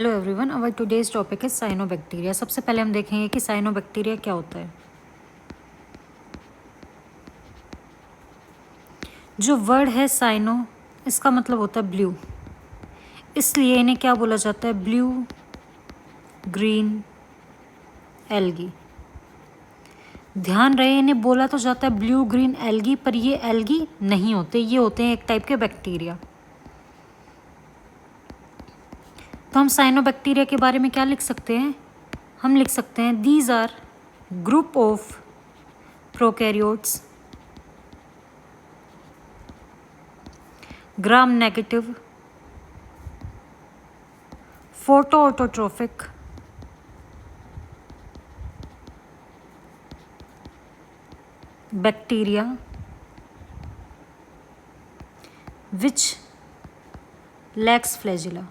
Hello everyone, अवर today's topic है cyanobacteria. सबसे पहले हम देखेंगे कि साइनोबैक्टीरिया क्या होता है। जो वर्ड है साइनो, इसका मतलब होता है ब्लू, इसलिए इन्हें क्या बोला जाता है? Blue green algae. ध्यान रहे, इन्हें बोला तो जाता है ब्लू ग्रीन एल्गी, पर ये एल्गी नहीं होते, ये होते हैं एक टाइप के बैक्टीरिया। तो हम साइनोबैक्टीरिया के बारे में क्या लिख सकते हैं? हम लिख सकते हैं these are group of prokaryotes gram negative photo autotrophic bacteria which lacks flagella।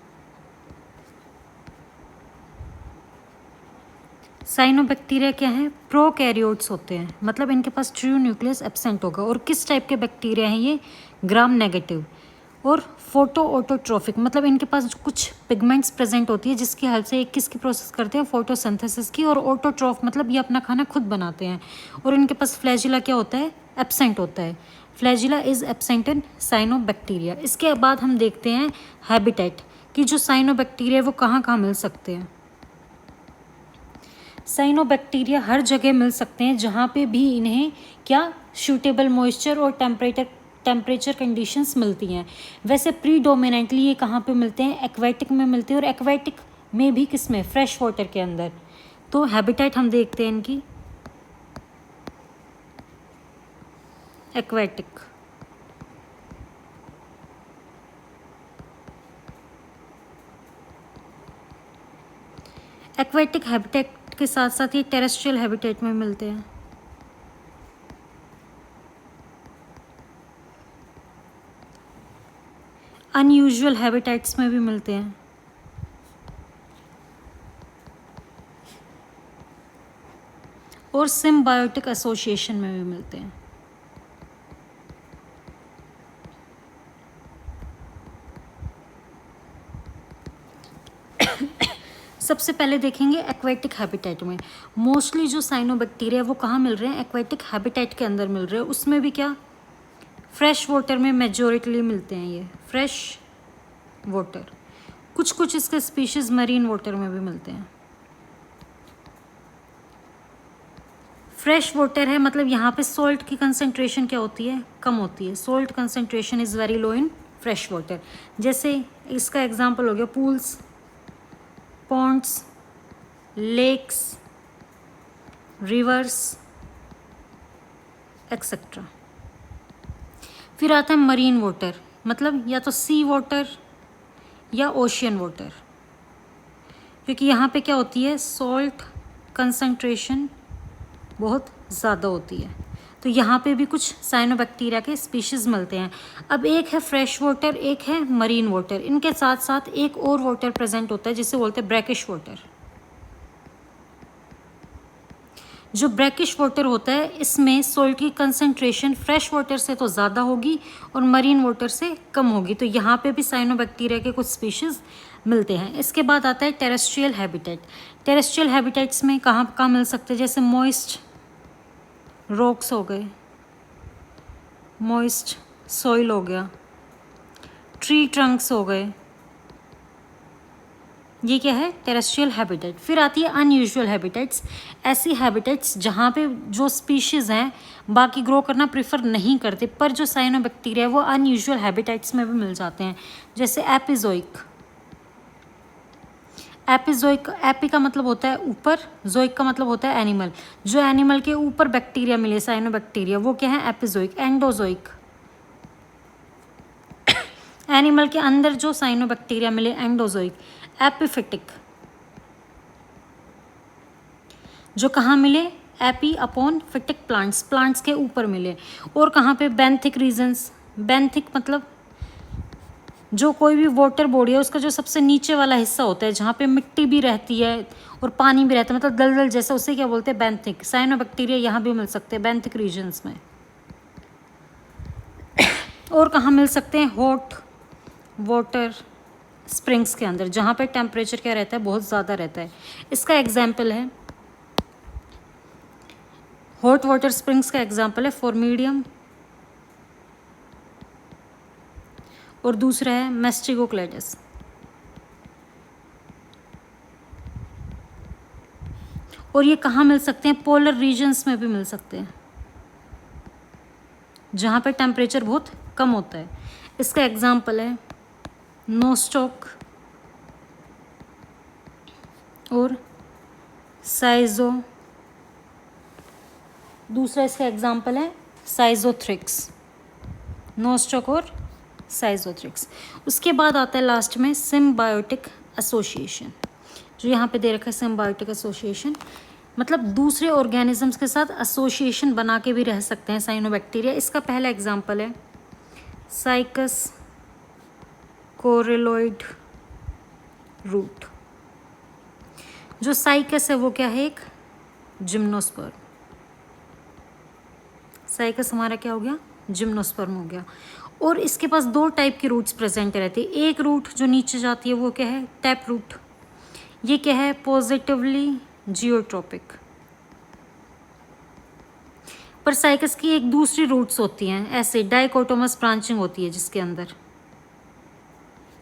Cyanobacteria क्या है? प्रोकैरियोट्स होते हैं, मतलब इनके पास ट्रू न्यूक्लियस एब्सेंट होगा। और किस टाइप के बैक्टीरिया हैं ये? ग्राम नेगेटिव और फोटो ऑटोट्रोफिक, मतलब इनके पास कुछ पिगमेंट्स प्रेजेंट होती है जिसकी हेल्प से एक किसकी प्रोसेस करते हैं? फोटोसिंथेसिस की। और ऑटोट्रोफ मतलब ये अपना खाना खुद बनाते हैं। और इनके पास फ्लैजिला क्या होता है? एब्सेंट होता है। Flagella is absent in cyanobacteria. इसके बाद हम देखते हैं हैबिटेट कि जो साइनोबैक्टीरिया वो कहाँ कहाँ मिल सकते हैं। साइनोबैक्टीरिया हर जगह मिल सकते हैं जहाँ पे भी इन्हें क्या सूटेबल मॉइस्चर और टेम्परेचर कंडीशंस मिलती हैं। वैसे प्रीडोमिनेंटली ये कहाँ पे मिलते हैं? एक्वेटिक में मिलते हैं। और एक्वेटिक में भी किस में? फ्रेश वाटर के अंदर। तो हैबिटेट हम देखते हैं इनकी। एक्वेटिक, एक्वेटिक हैबिटेट के साथ साथ ये टेरेस्ट्रियल हैबिटेट में मिलते हैं। अनयूजुअल हैबिटेट्स में भी मिलते हैं। और सिम्बायोटिक एसोसिएशन में भी मिलते हैं। सबसे पहले देखेंगे एक्वेटिक हैबिटेट में। मोस्टली जो साइनोबैक्टीरिया वो कहाँ मिल रहे हैं? एक्वेटिक हैबिटेट के अंदर मिल रहे हैं। उसमें भी क्या? फ्रेश वाटर में मेजॉरिटली मिलते हैं ये फ्रेश वाटर। कुछ कुछ इसके स्पीशीज मरीन वाटर में भी मिलते हैं। फ्रेश वाटर है, मतलब यहाँ पे सॉल्ट की कंसंट्रेशन क्या होती है? कम होती है। Salt concentration is very low in fresh water. जैसे इसका एग्जांपल हो गया pools, ponds, lakes, rivers etcetera. फिर आता है मरीन वाटर, मतलब या तो सी वाटर या ओशियन वाटर, क्योंकि यहाँ पे क्या होती है? सॉल्ट कंसंट्रेशन बहुत ज़्यादा होती है। तो यहाँ पे भी कुछ साइनोबैक्टीरिया के स्पीशीज़ मिलते हैं। अब एक है फ्रेश वाटर, एक है मरीन वाटर। इनके साथ साथ एक और वाटर प्रेजेंट होता है जिसे बोलते हैं ब्रैकिश वाटर। जो ब्रैकिश वाटर होता है इसमें सॉल्ट की कंसंट्रेशन फ्रेश वाटर से तो ज़्यादा होगी और मरीन वाटर से कम होगी। तो यहाँ पे भी साइनोबैक्टीरिया के कुछ स्पीशीज़ मिलते हैं। इसके बाद आता है टेरेस्ट्रियल हैबिटेट। टेरेस्ट्रियल हैबिटेट्स में कहाँ कहाँ मिल सकते हैं? जैसे मॉइस्ट रॉक्स हो गए, मॉइस्ट सॉइल हो गया, ट्री ट्रंक्स हो गए। ये क्या है? Terrestrial habitat. फिर आती है अनयूजुअल हैबिटेट्स। ऐसी हैबिटेट्स जहाँ पे जो स्पीशीज़ हैं बाकी ग्रो करना प्रेफर नहीं करते, पर जो साइनोबैक्टीरिया है वो अनयूजुअल हैबिटेट्स में भी मिल जाते हैं। जैसे एपिजोइक। एपिजोइक, एपी का मतलब होता है ऊपर, जोइक का मतलब होता है एनिमल। जो एनिमल के ऊपर बैक्टीरिया मिले साइनोबैक्टीरिया वो क्या है? एपिजोइक। एंडोजोइक, एनिमल के अंदर जो साइनोबैक्टीरिया मिले एंडोजोइक। एपिफिटिक, जो कहाँ मिले? एपी अपॉन फिटिक प्लांट्स, प्लांट्स के ऊपर मिले। और कहाँ पे? Benthic regions. बेंथिक मतलब जो कोई भी वाटर बॉडी है उसका जो सबसे नीचे वाला हिस्सा होता है जहाँ पे मिट्टी भी रहती है और पानी भी रहता है, मतलब दलदल जैसा, उसे क्या बोलते हैं? बेंथिक। साइनोबैक्टीरिया यहाँ भी मिल सकते हैं बेंथिक रीजन्स में। और कहाँ मिल सकते हैं? हॉट वाटर स्प्रिंग्स के अंदर, जहाँ पे टेम्परेचर क्या रहता है, बहुत ज़्यादा रहता है। इसका एग्जाम्पल है, हॉट वाटर स्प्रिंग्स का एग्जाम्पल है फॉर्मीडियम, और दूसरा है मेस्टिगोक्लेटस। और ये कहाँ मिल सकते हैं, पोलर रीजन्स में भी मिल सकते हैं, जहाँ पे टेम्परेचर बहुत कम होता है। इसका एग्जाम्पल है नोस्टॉक और साइजो। दूसरा इसका एग्जाम्पल है साइजोथ्रिक्स, नोस्टॉक और साइजोथ्रिक्स। उसके बाद आता है लास्ट में सिम्बायोटिक एसोसिएशन, जो यहाँ पे दे रखा है सिम्बायोटिक एसोसिएशन, मतलब दूसरे ऑर्गेनिजम्स के साथ एसोसिएशन बना के भी रह सकते हैं साइनोबैक्टीरिया। इसका पहला एग्जाम्पल है साइकस कोरेलॉइड रूट। जो साइकस है वो क्या है, एक जिम्नोस्पर्म। साइकस हमारा क्या हो गया, जिम्नोस्पर्म हो गया। और इसके पास दो टाइप की रूट्स प्रेजेंट रहती है। एक रूट जो नीचे जाती है वो क्या है, टैप रूट। ये क्या है, पॉजिटिवली जियोट्रॉपिक। पर साइकस की एक दूसरी रूट्स होती हैं, ऐसे डाइकोटोमस ब्रांचिंग होती है जिसके अंदर।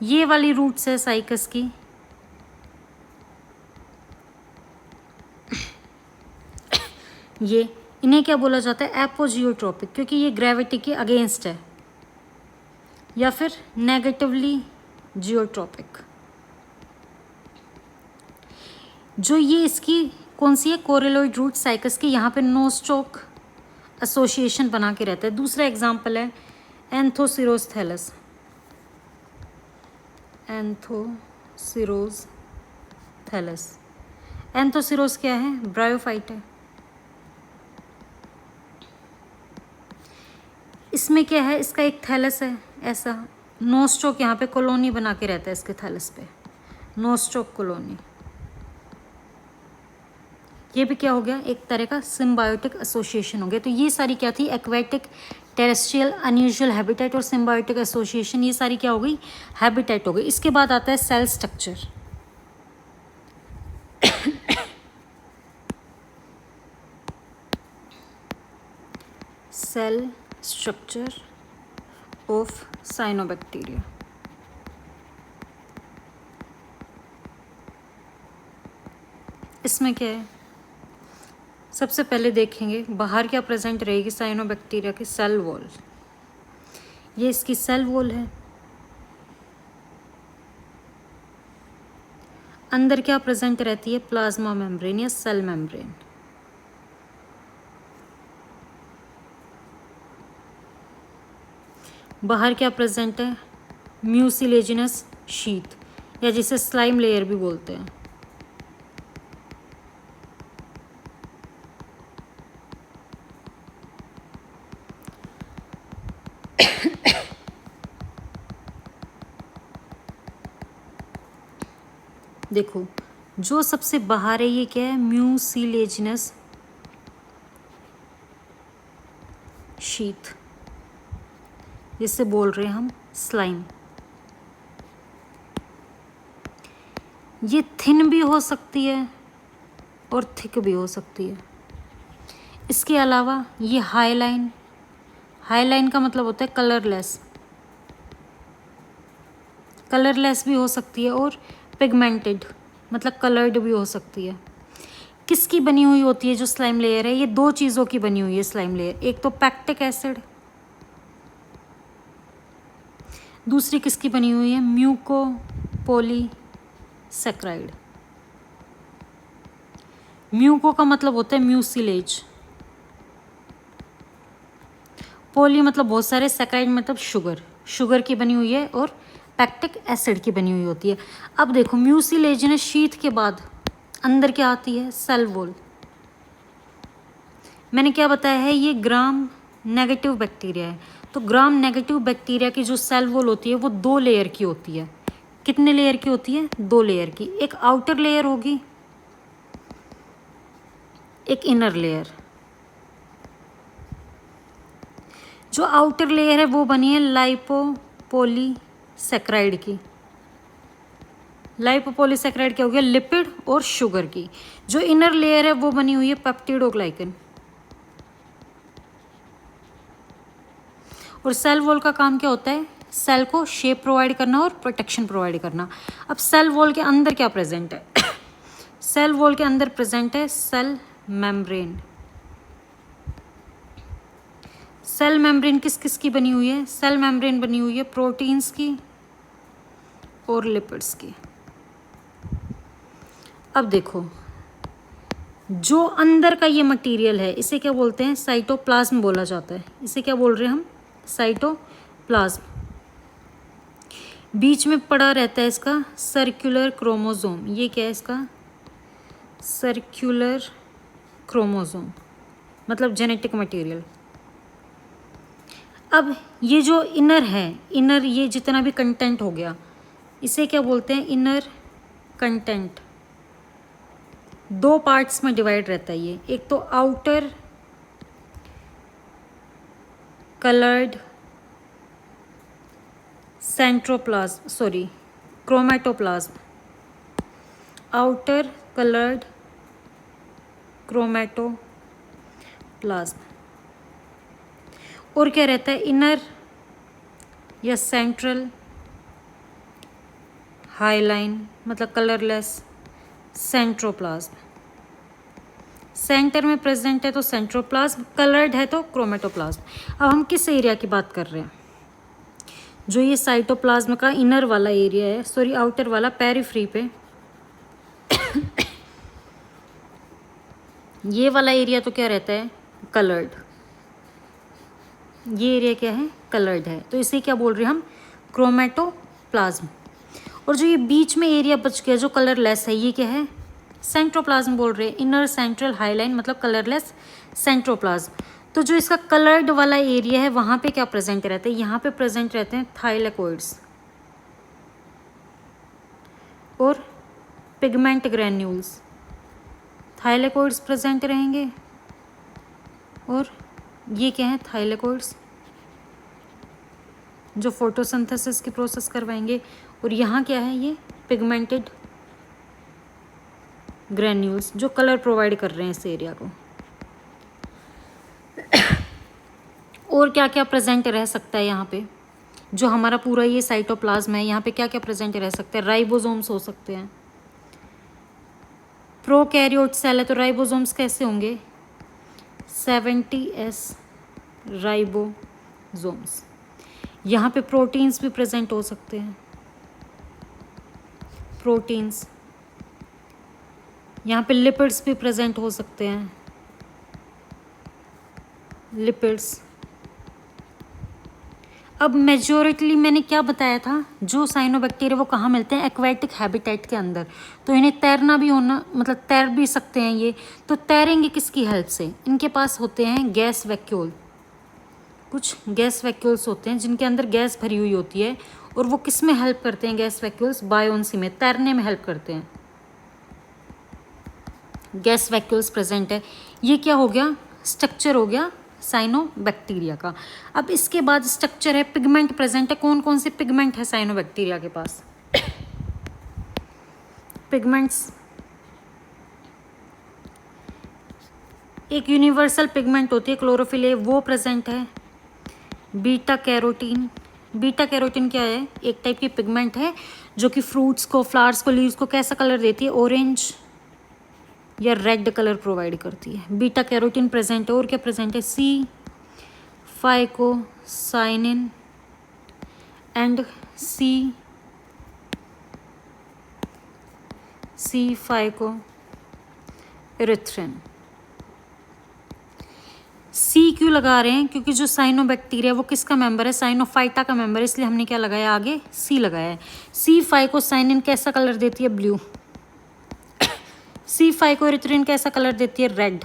ये वाली रूट्स है साइकस की, ये इन्हें क्या बोला जाता है, एपोजियोट्रोपिक, क्योंकि ये ग्रेविटी के अगेंस्ट है, या फिर नेगेटिवली जियोट्रोपिक। जो ये इसकी कौन सी है, कोरेलॉइड रूट साइकस की, यहाँ पे नोस्टॉक एसोसिएशन बना के रहता है। दूसरा एग्जाम्पल है anthoceros thallus. Anthoceros thallus, anthoceros क्या है, ब्रायोफाइट है। इसमें क्या है, इसका एक थैलस है ऐसा, नोस्टॉक यहाँ पे कॉलोनी बना के रहता है इसके थैलस पे, नोस्टॉक कॉलोनी। ये भी क्या हो गया, एक तरह का सिम्बायोटिक एसोसिएशन हो गया। तो ये सारी क्या थी, एक्वेटिक, टेरेस्ट्रियल, अनयूजुअल हैबिटेट और सिम्बायोटिक एसोसिएशन, ये सारी क्या हो गई, हैबिटेट हो गई। इसके बाद आता है cell structure. Cell structure of cyanobacteria. इसमें क्या है, सबसे पहले देखेंगे बाहर क्या प्रेजेंट रहेगी साइनोबैक्टीरिया की, सेल वॉल। ये इसकी सेल वॉल है। अंदर क्या प्रेजेंट रहती है, प्लाज्मा मेम्ब्रेन या सेल मेम्ब्रेन। बाहर क्या प्रेजेंट है, म्यूसिलेजिनस शीथ, या जिसे स्लाइम लेयर भी बोलते हैं। देखो जो सबसे बाहर है ये क्या है, म्यूसिलेजिनस शीथ, जिससे बोल रहे हैं हम स्लाइम। ये थिन भी हो सकती है और थिक भी हो सकती है। इसके अलावा ये हाईलाइन, हाईलाइन का मतलब होता है कलरलेस, कलरलेस भी हो सकती है, और पिगमेंटेड मतलब कलर्ड भी हो सकती है। किसकी बनी हुई होती है जो स्लाइम लेयर है, ये दो चीज़ों की बनी हुई है स्लाइम लेयर। एक तो पैक्टिक एसिड, दूसरी किसकी बनी हुई है, म्यूकोपॉलीसैकेराइड। म्यूको का मतलब होता है म्यूसिलेज, पोली मतलब बहुत सारे, सैकेराइड मतलब शुगर, शुगर की बनी हुई है, और पैक्टिक एसिड की बनी हुई होती है। अब देखो म्यूसिलेजिनस शीथ के बाद अंदर क्या आती है, सेल वॉल। मैंने क्या बताया है, ये ग्राम नेगेटिव बैक्टीरिया है। तो ग्राम नेगेटिव बैक्टीरिया की जो सेल वॉल होती है वो दो लेयर की होती है। कितने लेयर की होती है, दो लेयर की। एक आउटर लेयर होगी, एक इनर लेयर। जो आउटर लेयर है वो बनी है लाइपोपॉलीसैकेराइड की, लाइपोपॉलीसैकेराइड क्या हो गया, लिपिड और शुगर की। जो इनर लेयर है वो बनी हुई है पेप्टिडोग्लाइकन। और सेल वॉल का काम क्या होता है, सेल को शेप प्रोवाइड करना और प्रोटेक्शन प्रोवाइड करना। अब सेल वॉल के अंदर क्या प्रेजेंट है सेल वॉल के अंदर प्रेजेंट है सेल मेम्ब्रेन। सेल मेम्ब्रेन किस किस की बनी हुई है, सेल मेम्ब्रेन बनी हुई है प्रोटीन्स की और लिपिड्स की। अब देखो, जो अंदर का ये मटेरियल है इसे क्या बोलते हैं, साइटोप्लाज्म बोला जाता है। इसे क्या बोल रहे हैं हम, साइटोप्लाज्म। बीच में पड़ा रहता है इसका सर्कुलर क्रोमोसोम। ये क्या है इसका, सर्कुलर क्रोमोसोम, मतलब जेनेटिक मटेरियल। अब ये जो इनर है, इनर ये जितना भी कंटेंट हो गया, इसे क्या बोलते हैं, इनर कंटेंट। दो पार्ट्स में डिवाइड रहता है ये, एक तो outer coloured centroplasm, sorry chromatoplasm, outer coloured chromatoplasm. और क्या रहता है, इनर या सेंट्रल हाईलाइन, मतलब कलरलेस सेंट्रोप्लाज्म। सेंटर में प्रेजेंट है तो सेंट्रोप्लाज्म, कलर्ड है तो क्रोमेटोप्लाज्म। अब हम किस एरिया की बात कर रहे हैं, जो ये साइटोप्लाज्म का इनर वाला एरिया है, सॉरी आउटर वाला, पेरिफ्री पे ये वाला एरिया तो क्या रहता है, कलर्ड। ये एरिया क्या है, कलर्ड है, तो इसे क्या बोल रहे हैं हम, क्रोमेटोप्लाज्म। और जो ये बीच में एरिया बच गया जो कलरलेस है, ये क्या है, सेंट्रोप्लाज्म बोल रहे हैं। इनर सेंट्रल हाईलाइन मतलब कलरलेस सेंट्रोप्लाज्म। तो जो इसका कलर्ड वाला एरिया है वहाँ पे क्या प्रेजेंट रहते हैं, यहाँ पे प्रेजेंट रहते हैं थाइलेकोइड्स और पिगमेंट ग्रैन्यूल्स। थाइलेकोइड्स प्रेजेंट रहेंगे और ये क्या है, थाइलेकोइड्स जो फोटोसिंथेसिस की प्रोसेस करवाएंगे। और यहाँ क्या है, ये पिगमेंटेड ग्रैन्यूल्स जो कलर प्रोवाइड कर रहे हैं इस एरिया को। और क्या क्या प्रेजेंट रह सकता है यहाँ पे, जो हमारा पूरा ये साइटोप्लाज्म है, यहाँ पे क्या क्या प्रेजेंट रह सकते हैं, राइबोसोम्स हो सकते हैं। प्रोकैरियोट सेल है तो राइबोसोम्स कैसे होंगे, 70S राइबोसोम्स। यहाँ पे प्रोटीन्स भी प्रेजेंट हो सकते हैं, प्रोटीन्स। यहाँ पे लिपिड्स भी प्रेजेंट हो सकते हैं, लिपिड्स। अब मेजोरिटली मैंने क्या बताया था, जो साइनोबैक्टीरिया वो कहाँ मिलते हैं, एक्वेटिक हैबिटेट के अंदर। तो इन्हें तैरना भी होना, मतलब तैर भी सकते हैं ये। तो तैरेंगे किसकी हेल्प से, इनके पास होते हैं गैस वैक्यूल। कुछ गैस वैक्यूल्स होते हैं जिनके अंदर गैस भरी हुई होती है, और वो किस में हेल्प करते हैं, गैस वैक्यूल्स बायोन्सी में, तैरने में हेल्प करते हैं। गैस वैक्यूल्स प्रेजेंट है। ये क्या हो गया, स्ट्रक्चर हो गया साइनोबैक्टीरिया का। अब इसके बाद स्ट्रक्चर है, पिगमेंट प्रेजेंट है। कौन कौन से पिगमेंट है साइनोबैक्टीरिया के पास, पिगमेंट्स। एक यूनिवर्सल पिगमेंट होती है क्लोरोफिल ए, वो प्रेजेंट है। बीटा कैरोटीन, बीटा कैरोटीन क्या है, एक टाइप की पिगमेंट है जो कि फ्रूट्स को, फ्लावर्स को, लीव्स को कैसा कलर देती है, ऑरेंज या रेड कलर प्रोवाइड करती है। बीटा कैरोटीन प्रेजेंट है। और क्या प्रेजेंट है, सी फाइकोसाइनिन एंड सी फाइकोइरिथ्रिन। सी क्यों लगा रहे हैं, क्योंकि जो साइनोबैक्टीरिया वो किसका मेंबर है, साइनोफाइटा का मेंबर है, इसलिए हमने क्या लगाया, आगे सी लगाया है। सी फाइकोसाइनिन कैसा कलर देती है, ब्लू। सी फाइकोइरिथ्रिन कैसा कलर देती है, रेड।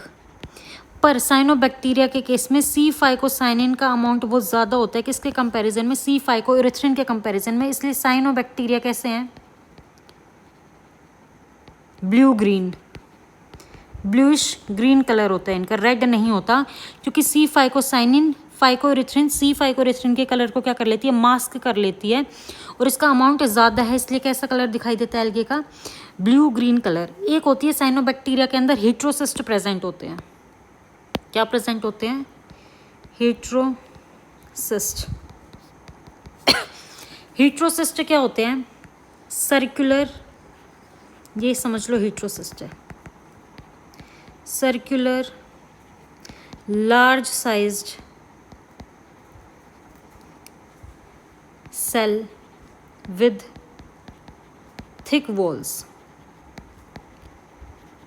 पर साइनोबैक्टीरिया के केस में सी फाइकोसाइनिन का अमाउंट बहुत ज़्यादा होता है किसके कंपैरिजन में, सी फाइकोइरिथ्रिन के कंपैरिजन में, इसलिए साइनोबैक्टीरिया कैसे हैं, blue green, bluish green colour होता है इनका, रेड नहीं होता, क्योंकि सी फाइकोसाइनिन फाइकोरिथ्रिन, सी फाइकोरिथ्रिन के कलर को क्या कर लेती है, मास्क कर लेती है, और इसका अमाउंट ज़्यादा है इसलिए कैसा कलर दिखाई देता है एल्गे का, ब्लू ग्रीन कलर। एक होती है साइनोबैक्टीरिया के अंदर हेट्रोसिस्ट प्रेजेंट होते हैं। क्या प्रेजेंट होते हैं, हेट्रोसिस्ट। हेट्रोसिस्ट क्या होते हैं, सर्कुलर, ये समझ लो हेट्रोसिस्ट है, circular large sized cell with thick walls,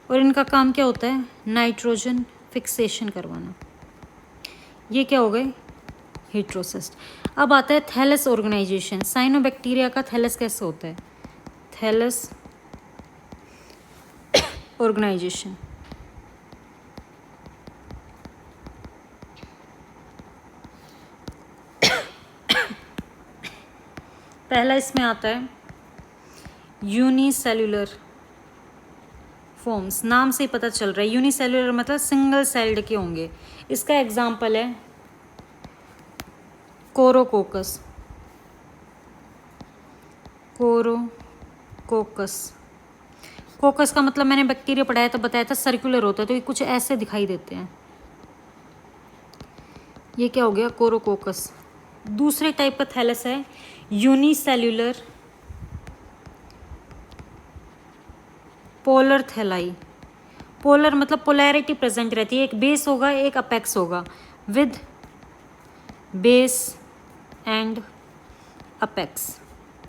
और इनका काम क्या होता है, नाइट्रोजन फिक्सेशन करवाना। ये क्या हो गए, हेट्रोसिस्ट। अब आता है थैलस ऑर्गेनाइजेशन। साइनोबैक्टीरिया का थैलस कैसे होता है, थैलस ऑर्गेनाइजेशन। पहला इसमें आता है यूनिसेल्युलर फॉर्म्स, नाम से ही पता चल रहा है यूनिसेल्युलर मतलब सिंगल सेल्ड के होंगे। इसका एग्जांपल है कोरोकोकस, कोरोकोकस। कोकस का मतलब मैंने बैक्टीरिया पढ़ाया तो बताया था सर्कुलर होता है, तो ये कुछ ऐसे दिखाई देते हैं। ये क्या हो गया, कोरोकोकस। दूसरे टाइप का थैलस है यूनिसेल्युलर पोलर थैलाई। पोलर मतलब पोलैरिटी प्रेजेंट रहती है, एक बेस होगा एक अपेक्स होगा, विद बेस एंड अपेक्स।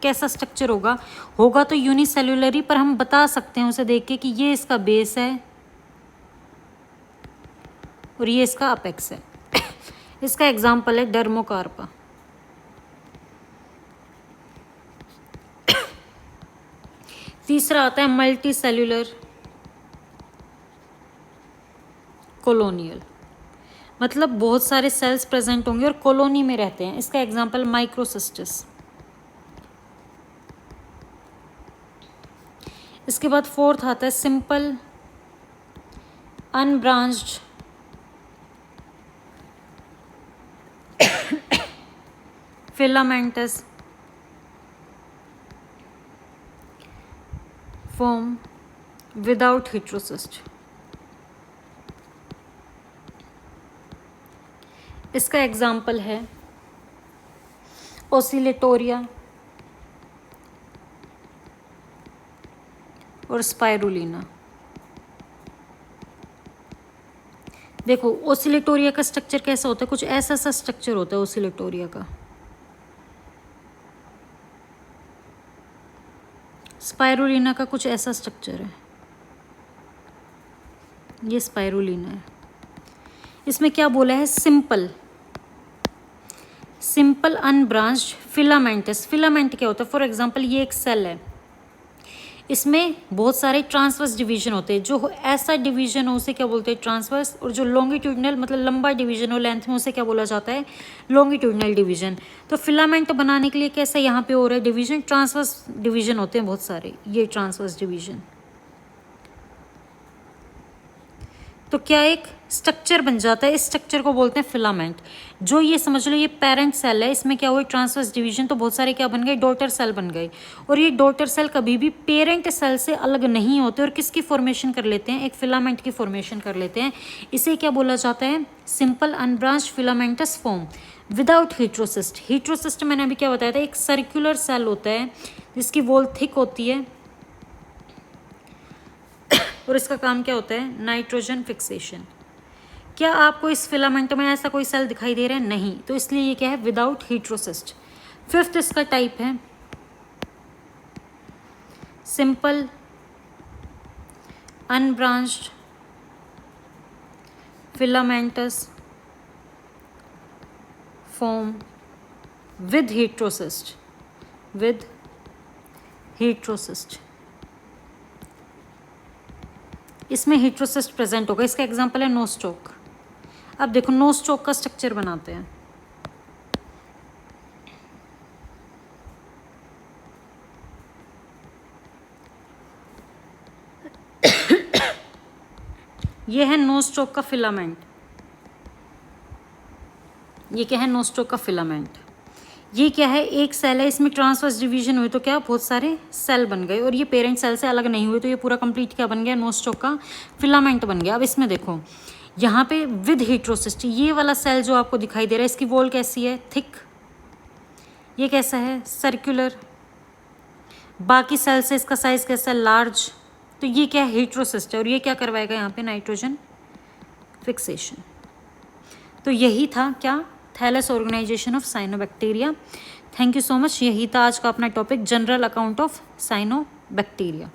कैसा स्ट्रक्चर होगा, होगा तो यूनिसेल्युलरी, पर हम बता सकते हैं उसे देख के कि ये इसका बेस है और ये इसका अपेक्स है। इसका एग्जाम्पल है डर्मोकार्पा। तीसरा आता है मल्टी सेल्यूलर कॉलोनियल, मतलब बहुत सारे सेल्स प्रेजेंट होंगे और कॉलोनी में रहते हैं। इसका एग्जांपल माइक्रोसिस्टिस। इसके बाद फोर्थ आता है simple unbranched filamentous form without heterocyst. इसका एग्जाम्पल है ओसिलेटोरिया और स्पाइरुलिना। देखो ओसिलेटोरिया का स्ट्रक्चर कैसा होता है, कुछ ऐसा सा स्ट्रक्चर होता है ओसिलेटोरिया का। स्पाइरुलिना का कुछ ऐसा स्ट्रक्चर है, ये स्पाइरुलिना है। इसमें क्या बोला है, सिंपल अनब्रांच्ड फिलामेंटस। फिलामेंट क्या होता है, फॉर एग्जांपल ये एक सेल है, इसमें बहुत सारे ट्रांसवर्स डिवीजन होते हैं। जो ऐसा डिवीजन हो उसे क्या बोलते हैं, ट्रांसवर्स, और जो लॉन्गिट्यूडनल मतलब लंबा डिवीजन हो लेंथ में उसे क्या बोला जाता है, लॉन्गिट्यूडनल डिवीजन। तो फिलामेंट बनाने के लिए कैसा यहाँ पे हो रहा है डिवीजन, ट्रांसवर्स डिवीजन होते हैं बहुत सारे, ये ट्रांसवर्स डिवीजन। तो क्या एक स्ट्रक्चर बन जाता है, इस स्ट्रक्चर को बोलते हैं फिलामेंट। जो ये समझ लो ये पेरेंट सेल है, इसमें क्या हुआ ट्रांसवर्स डिवीजन, तो बहुत सारे क्या बन गए, डॉटर सेल बन गए। और ये डॉटर सेल कभी भी पेरेंट सेल से अलग नहीं होते और किसकी फॉर्मेशन कर लेते हैं, एक फिलामेंट की फॉर्मेशन कर लेते हैं। इसे क्या बोला जाता है, simple unbranched filamentous form without heterocyst. Heterocyst मैंने अभी क्या बताया था, एक सर्कुलर सेल होता है जिसकी वॉल थिक होती है और इसका काम क्या होता है, नाइट्रोजन फिक्सेशन। क्या आपको इस फिलामेंट में ऐसा कोई सेल दिखाई दे रहा है, नहीं, तो इसलिए ये क्या है, विदाउट हेट्रोसिस्ट। फिफ्थ इसका टाइप है simple unbranched filamentous form with heterocyst, इसमें हेट्रोसिस्ट प्रेजेंट होगा। इसका एग्जांपल है नोस्टॉक। अब देखो नोस्टॉक का स्ट्रक्चर बनाते हैं। ये है नोस्टॉक का फिलामेंट, ये क्या है, नोस्टोक का फिलामेंट। ये क्या है, एक सेल है, इसमें ट्रांसवर्स डिवीजन हुए तो क्या बहुत सारे सेल बन गए और ये पेरेंट सेल से अलग नहीं हुए तो ये पूरा कंप्लीट क्या बन गया, नोस्टोक का फिलामेंट बन गया। अब इसमें देखो यहाँ पे विद हेट्रोसिस्टी, ये वाला सेल जो आपको दिखाई दे रहा है इसकी वॉल कैसी है, थिक। ये कैसा है, सर्कुलर। बाकी सेल से इसका साइज कैसा है, लार्ज। तो ये क्या है, हेट्रोसिस्ट है और ये क्या करवाएगा यहाँ पे, नाइट्रोजन फिक्सेशन। तो यही था क्या, thallus organisation of cyanobacteria. Thank you so much. यही था आज का अपना topic, general account of cyanobacteria.